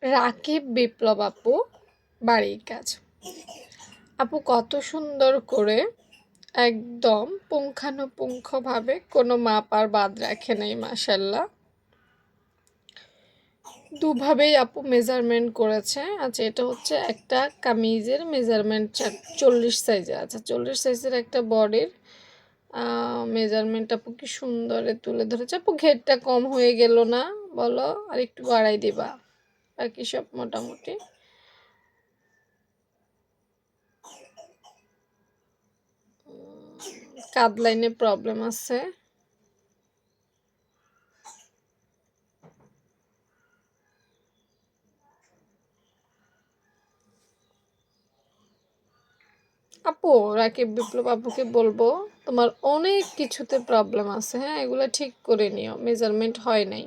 রাকিব বিপ্লব আপু বাড়ির কাজ। আপু কত সুন্দর করে একদম পুঙ্খানুপুঙ্খভাবে কোনো মাপ আর বাদ রাখে নাই, মাশাল্লাহ। দুভাবেই আপু মেজারমেন্ট করেছে। আচ্ছা, এটা হচ্ছে একটা কামিজের মেজারমেন্ট 40 সাইজের। আচ্ছা, 40 সাইজের একটা বডির মেজারমেন্ট আপু কি সুন্দরে তুলে ধরেছে। আপু ঘেরটা কম হয়ে গেল না বলো? আর একটু বাড়াই দিবা। বাকি সব মোটামুটি কাঁধ লাইনে প্রবলেম আছে। আপু রাকিব বিপ্লব আপুকে বলবো, তোমার অনেক কিছুতে প্রবলেম আছে, হ্যাঁ, এগুলো ঠিক করে নিও, মেজারমেন্ট হয় নাই।